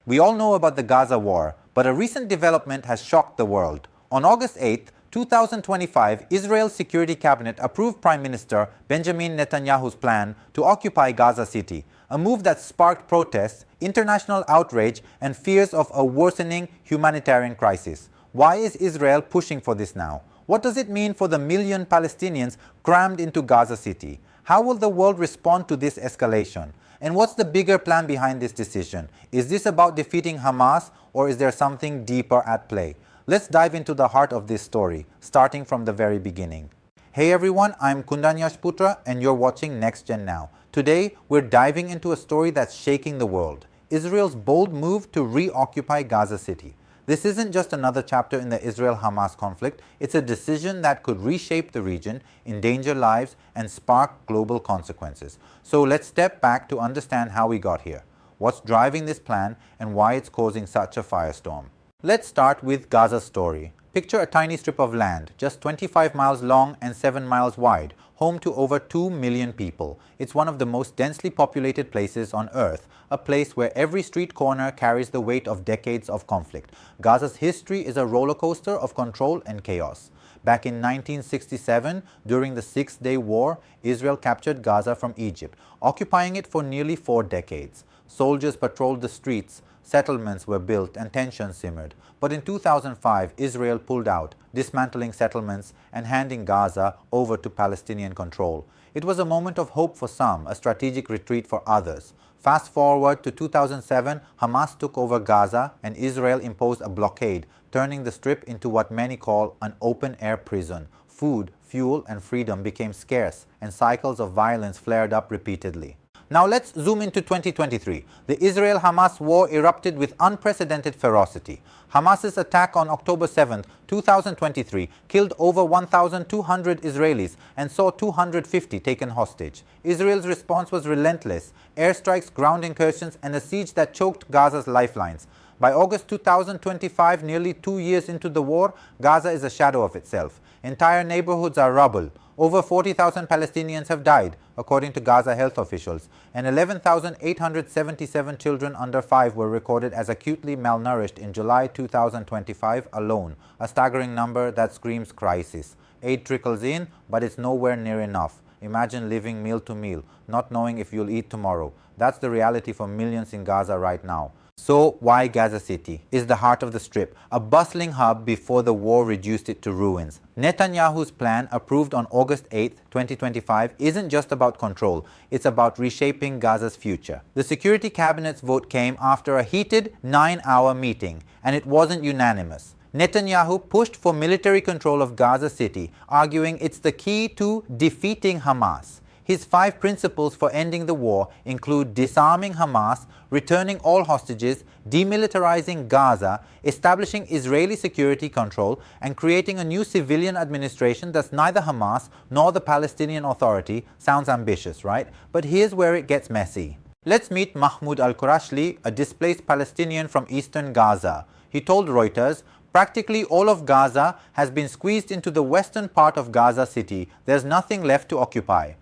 We all know about the Gaza war, but a recent development has shocked the world. On August 8, 2025, Israel's Security Cabinet approved Prime Minister Benjamin Netanyahu's plan to occupy Gaza City, a move that sparked protests, international outrage, and fears of a worsening humanitarian crisis. Why is Israel pushing for this now? What does it mean for the million Palestinians crammed into Gaza City? How will the world respond to this escalation? And what's the bigger plan behind this decision? Is this about defeating Hamas, or is there something deeper at play? Let's dive into the heart of this story, starting from the very beginning. Hey everyone, I'm Kundan Yashputra and you're watching NextGen Now. Today, we're diving into a story that's shaking the world. Israel's bold move to reoccupy Gaza City. This isn't just another chapter in the Israel-Hamas conflict, it's a decision that could reshape the region, endanger lives, and spark global consequences. So let's step back to understand how we got here, what's driving this plan, and why it's causing such a firestorm. Let's start with Gaza's story. Picture a tiny strip of land, just 25 miles long and 7 miles wide, home to over 2 million people. It's one of the most densely populated places on Earth, a place where every street corner carries the weight of decades of conflict. Gaza's history is a roller coaster of control and chaos. Back in 1967, during the Six-Day War, Israel captured Gaza from Egypt, occupying it for nearly 4 decades. Soldiers patrolled the streets, settlements were built, and tensions simmered. But in 2005, Israel pulled out, dismantling settlements and handing Gaza over to Palestinian control. It was a moment of hope for some, a strategic retreat for others. Fast forward to 2007, Hamas took over Gaza and Israel imposed a blockade, turning the strip into what many call an open-air prison. Food, fuel, and freedom became scarce, and cycles of violence flared up repeatedly. Now let's zoom into 2023. The Israel-Hamas war erupted with unprecedented ferocity. Hamas's attack on October 7, 2023 killed over 1,200 Israelis and saw 250 taken hostage. Israel's response was relentless: airstrikes, ground incursions, and a siege that choked Gaza's lifelines. By August 2025, nearly 2 years into the war, Gaza is a shadow of itself. Entire neighborhoods are rubble. Over 40,000 Palestinians have died, according to Gaza health officials, and 11,877 children under 5 were recorded as acutely malnourished in July 2025 alone, a staggering number that screams crisis. Aid trickles in, but it's nowhere near enough. Imagine living meal to meal, not knowing if you'll eat tomorrow. That's the reality for millions in Gaza right now. So why Gaza City is the heart of the Strip, a bustling hub before the war reduced it to ruins. Netanyahu's plan, approved on August 8, 2025, isn't just about control, it's about reshaping Gaza's future. The Security Cabinet's vote came after a heated 9-hour meeting, and it wasn't unanimous. Netanyahu pushed for military control of Gaza City, arguing it's the key to defeating Hamas. His 5 principles for ending the war include disarming Hamas, returning all hostages, demilitarizing Gaza, establishing Israeli security control, and creating a new civilian administration that's neither Hamas nor the Palestinian Authority. Sounds ambitious, right? But here's where it gets messy. Let's meet Mahmoud al-Qurashli, a displaced Palestinian from eastern Gaza. He told Reuters, "Practically all of Gaza has been squeezed into the western part of Gaza City. There's nothing left to occupy."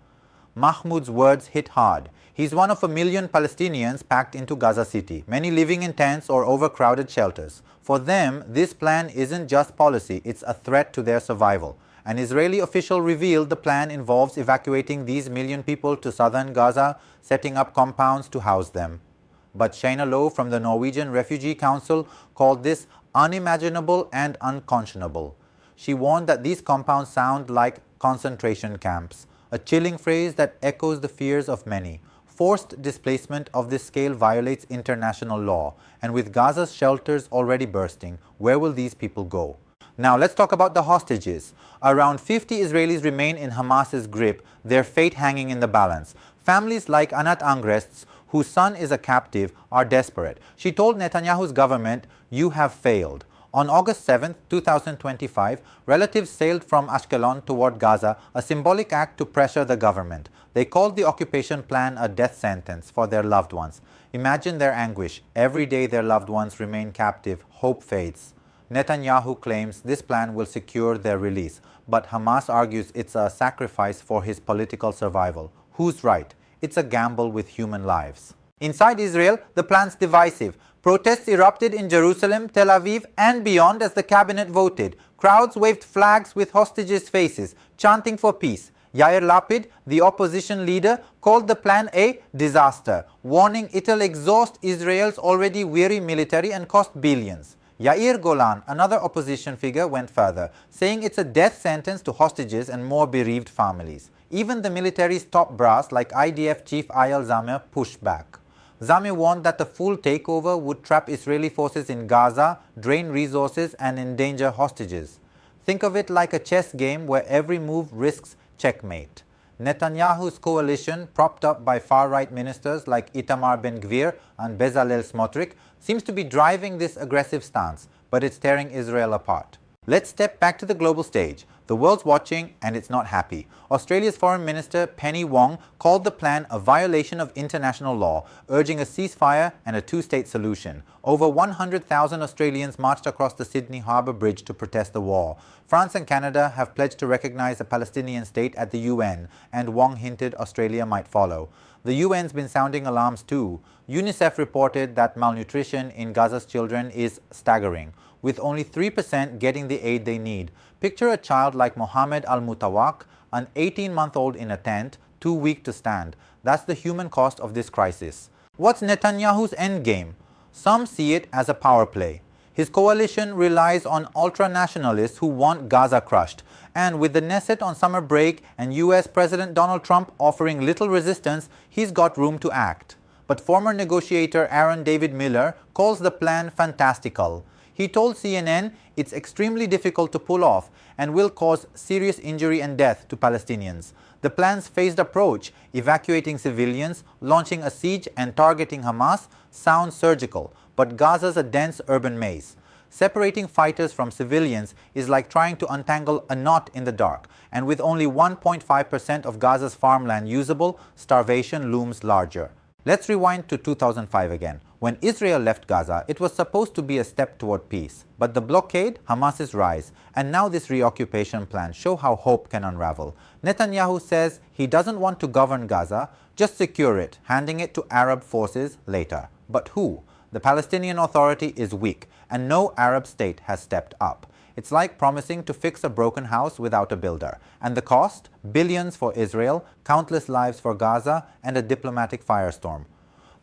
Mahmoud's words hit hard. He's one of a million Palestinians packed into Gaza City, many living in tents or overcrowded shelters. For them, this plan isn't just policy, it's a threat to their survival. An Israeli official revealed the plan involves evacuating these million people to southern Gaza, setting up compounds to house them. But Shayna Lowe from the Norwegian Refugee Council called this unimaginable and unconscionable. She warned that these compounds sound like concentration camps, a chilling phrase that echoes the fears of many. Forced displacement of this scale violates international law, and with Gaza's shelters already bursting, where will these people go? Now let's talk about the hostages. Around 50 Israelis remain in Hamas's grip, their fate hanging in the balance. Families like Anat Angrest's, whose son is a captive, are desperate. She told Netanyahu's government, "You have failed." On August 7, 2025, relatives sailed from Ashkelon toward Gaza, a symbolic act to pressure the government. They called the occupation plan a death sentence for their loved ones. Imagine their anguish. Every day their loved ones remain captive, hope fades. Netanyahu claims this plan will secure their release, but Hamas argues it's a sacrifice for his political survival. Who's right? It's a gamble with human lives. Inside Israel, the plan's divisive. Protests erupted in Jerusalem, Tel Aviv, and beyond as the cabinet voted. Crowds waved flags with hostages' faces, chanting for peace. Yair Lapid, the opposition leader, called the plan a disaster, warning it'll exhaust Israel's already weary military and cost billions. Yair Golan, another opposition figure, went further, saying it's a death sentence to hostages and more bereaved families. Even the military's top brass, like IDF chief Ayal Zamir, pushed back. Zamir warned that a full takeover would trap Israeli forces in Gaza, drain resources, and endanger hostages. Think of it like a chess game where every move risks checkmate. Netanyahu's coalition, propped up by far-right ministers like Itamar Ben-Gvir and Bezalel Smotrich, seems to be driving this aggressive stance, but it's tearing Israel apart. Let's step back to the global stage. The world's watching and it's not happy. Australia's Foreign Minister Penny Wong called the plan a violation of international law, urging a ceasefire and a two-state solution. Over 100,000 Australians marched across the Sydney Harbour Bridge to protest the war. France and Canada have pledged to recognize a Palestinian state at the UN, and Wong hinted Australia might follow. The UN's been sounding alarms too. UNICEF reported that malnutrition in Gaza's children is staggering, with only 3% getting the aid they need. Picture a child like Mohammed Al-Mutawak, an 18-month-old in a tent, too weak to stand. That's the human cost of this crisis. What's Netanyahu's endgame? Some see it as a power play. His coalition relies on ultra-nationalists who want Gaza crushed. And with the Knesset on summer break and US President Donald Trump offering little resistance, he's got room to act. But former negotiator Aaron David Miller calls the plan fantastical. He told CNN it's extremely difficult to pull off and will cause serious injury and death to Palestinians. The plan's phased approach, evacuating civilians, launching a siege and targeting Hamas, sounds surgical, but Gaza's a dense urban maze. Separating fighters from civilians is like trying to untangle a knot in the dark, and with only 1.5% of Gaza's farmland usable, starvation looms larger. Let's rewind to 2005 again. When Israel left Gaza, it was supposed to be a step toward peace. But the blockade, Hamas's rise, and now this reoccupation plan show how hope can unravel. Netanyahu says he doesn't want to govern Gaza, just secure it, handing it to Arab forces later. But who? The Palestinian Authority is weak, and no Arab state has stepped up. It's like promising to fix a broken house without a builder. And the cost? Billions for Israel, countless lives for Gaza, and a diplomatic firestorm.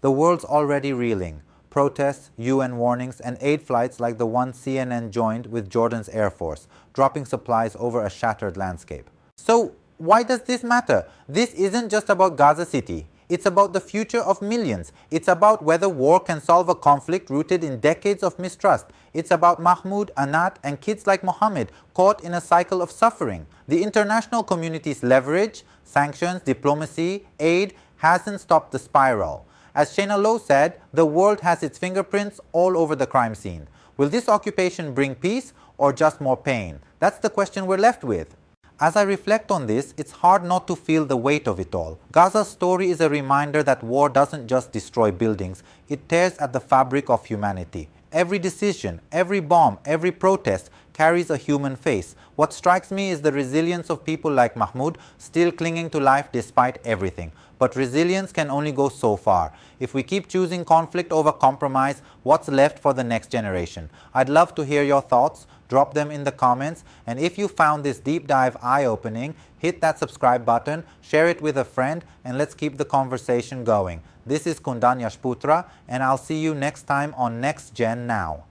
The world's already reeling. Protests, UN warnings, and aid flights like the one CNN joined with Jordan's Air Force, dropping supplies over a shattered landscape. So, why does this matter? This isn't just about Gaza City. It's about the future of millions. It's about whether war can solve a conflict rooted in decades of mistrust. It's about Mahmoud, Anat, and kids like Mohammed caught in a cycle of suffering. The international community's leverage, sanctions, diplomacy, aid hasn't stopped the spiral. As Shayna Lowe said, the world has its fingerprints all over the crime scene. Will this occupation bring peace or just more pain? That's the question we're left with. As I reflect on this, it's hard not to feel the weight of it all. Gaza's story is a reminder that war doesn't just destroy buildings, it tears at the fabric of humanity. Every decision, every bomb, every protest carries a human face. What strikes me is the resilience of people like Mahmoud, still clinging to life despite everything. But resilience can only go so far. If we keep choosing conflict over compromise, what's left for the next generation? I'd love to hear your thoughts. Drop them in the comments, and if you found this deep dive eye-opening, hit that subscribe button, share it with a friend, and let's keep the conversation going. This is Kundan Yashputra, and I'll see you next time on NextGen Now.